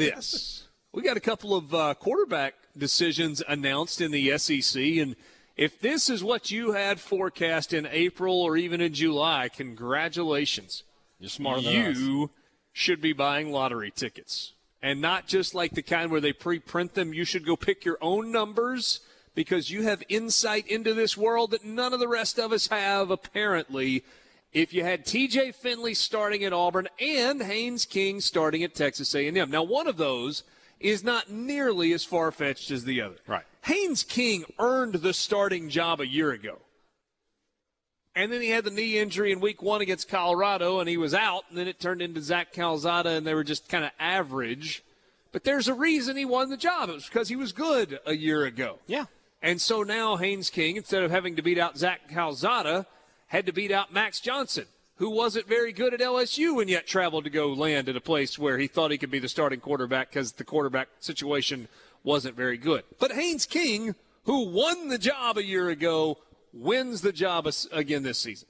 this. We got a couple of quarterback decisions announced in the SEC, and if this is what you had forecast in April or even in July, congratulations. You're smarter than us. You should be buying lottery tickets, and not just like the kind where they pre-print them. You should go pick your own numbers because you have insight into this world that none of the rest of us have, apparently. If you had TJ Finley starting at Auburn and Haynes King starting at Texas A&M. Now, one of those is not nearly as far-fetched as the other. Right. Haynes King earned the starting job a year ago. And then he had the knee injury in week 1 against Colorado, and he was out. And then it turned into Zach Calzada, and they were just kind of average. But there's a reason he won the job. It was because he was good a year ago. Yeah. And so now Haynes King, instead of having to beat out Zach Calzada, had to beat out Max Johnson, who wasn't very good at LSU and yet traveled to go land at a place where he thought he could be the starting quarterback because the quarterback situation wasn't very good. But Haynes King, who won the job a year ago, wins the job again this season.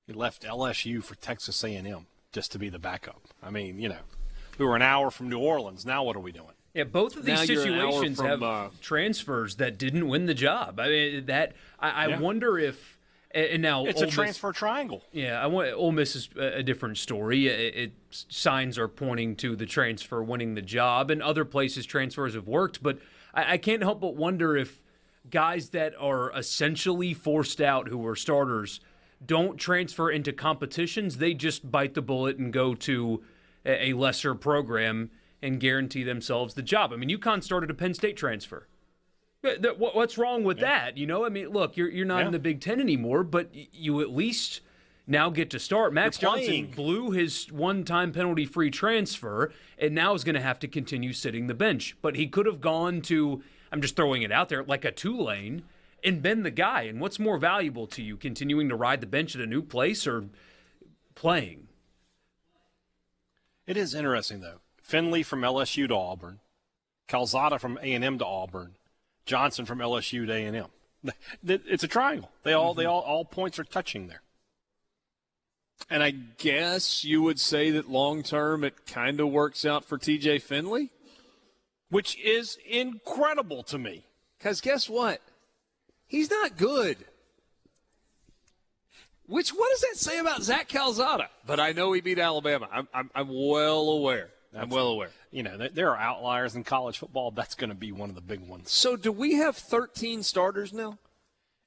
He left LSU for Texas A&M just to be the backup. I mean, we were an hour from New Orleans. Now what are we doing? Yeah, both of these situations have transfers that didn't win the job. I mean, I wonder if. And now it's a transfer triangle. Yeah, Ole Miss is a different story. Signs are pointing to the transfer winning the job, and other places transfers have worked. But I can't help but wonder if guys that are essentially forced out, who are starters, don't transfer into competitions. They just bite the bullet and go to a lesser program and guarantee themselves the job. I mean, UConn started a Penn State transfer. What's wrong with that? I mean, look, you're not in the Big Ten anymore, but you at least now get to start. Max Johnson blew his one-time penalty-free transfer and now is going to have to continue sitting the bench. But he could have gone to, I'm just throwing it out there, like a Tulane and been the guy. And what's more valuable to you, continuing to ride the bench at a new place or playing? It is interesting, though. Finley from LSU to Auburn, Calzada from A&M to Auburn, Johnson from LSU to A&M. It's a triangle. All points are touching there. And I guess you would say that long-term it kind of works out for TJ Finley? Which is incredible to me. Because guess what? He's not good. What does that say about Zach Calzada? But I know he beat Alabama. I'm well aware. I'm well aware. There are outliers in college football. That's going to be one of the big ones. So do we have 13 starters now?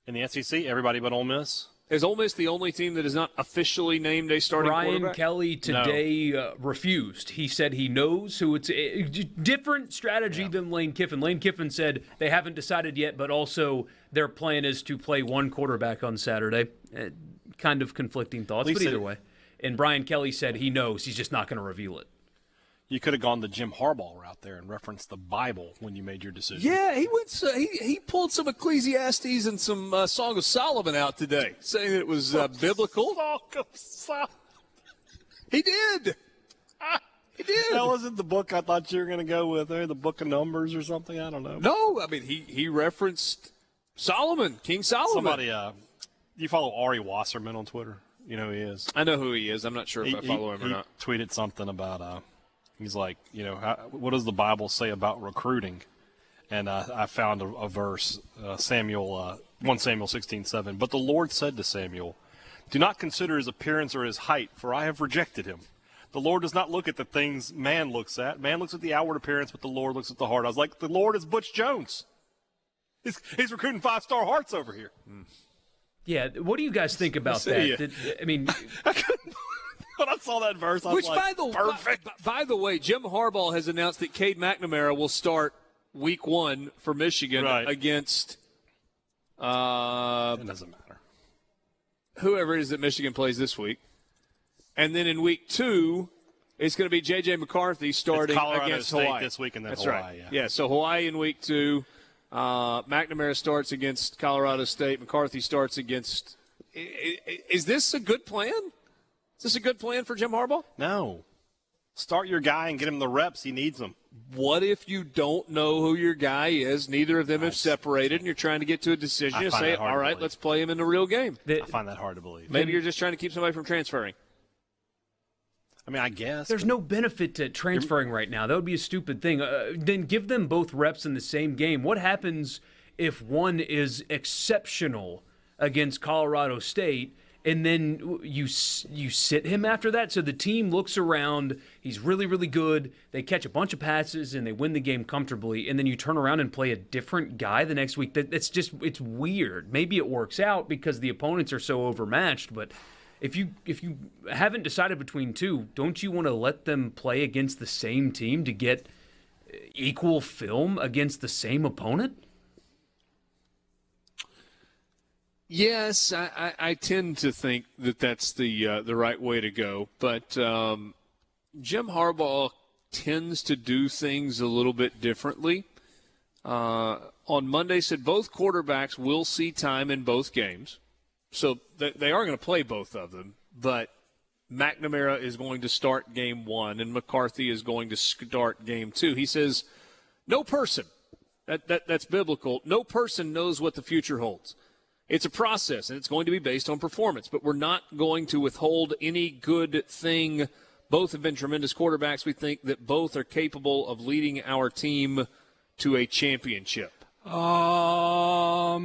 In the SEC, everybody but Ole Miss. Is Ole Miss the only team that is not officially named a starting quarterback? Brian Kelly today refused. He said he knows who it's a different strategy than Lane Kiffin. Lane Kiffin said they haven't decided yet, but also their plan is to play one quarterback on Saturday. Kind of conflicting thoughts, but either way. And Brian Kelly said he knows. He's just not going to reveal it. You could have gone the Jim Harbaugh route there and referenced the Bible when you made your decision. Yeah, he went. He pulled some Ecclesiastes and some Song of Solomon out today, saying that it was biblical. Song of Solomon. He did. He did. That wasn't the book I thought you were going to go with, the Book of Numbers or something. I don't know. No, I mean he referenced Solomon, King Solomon. Somebody, you follow Ari Wasserman on Twitter? You know who he is. I know who he is. I'm not sure if I follow him or not. He tweeted something about. He's like, what does the Bible say about recruiting? And I found a verse, 1 Samuel 16:7. But the Lord said to Samuel, "Do not consider his appearance or his height, for I have rejected him. The Lord does not look at the things man looks at. Man looks at the outward appearance, but the Lord looks at the heart." I was like, the Lord is Butch Jones. He's recruiting 5-star hearts over here. Yeah, what do you guys think about that? When I saw that verse, I was perfect. By the way, Jim Harbaugh has announced that Cade McNamara will start week 1 for Michigan against it doesn't matter. Whoever it is that Michigan plays this week. And then in week 2, it's going to be J.J. McCarthy starting against State Hawaii. This week and then That's Hawaii. Right. Yeah, so Hawaii in week 2. McNamara starts against Colorado State. McCarthy starts against – is this a good plan? Is this a good plan for Jim Harbaugh? No. Start your guy and get him the reps. He needs them. What if you don't know who your guy is? Neither of them have separated, and you're trying to get to a decision. You say, all right, let's play him in the real game. I find that hard to believe. Maybe you're just trying to keep somebody from transferring. I mean, I guess. There's no benefit to transferring right now. That would be a stupid thing. Then give them both reps in the same game. What happens if one is exceptional against Colorado State and then you sit him after that? So the team looks around, he's really, really good, they catch a bunch of passes and they win the game comfortably, and then you turn around and play a different guy the next week. It's weird. Maybe it works out because the opponents are so overmatched, but if you haven't decided between two, don't you want to let them play against the same team to get equal film against the same opponent? Yes, I tend to think that that's the right way to go. But Jim Harbaugh tends to do things a little bit differently. On Monday, said both quarterbacks will see time in both games. So they are going to play both of them, but McNamara is going to start game one and McCarthy is going to start game two. He says, no person, that's biblical, no person knows what the future holds. It's a process, and it's going to be based on performance, but we're not going to withhold any good thing. Both have been tremendous quarterbacks. We think that both are capable of leading our team to a championship. Amen.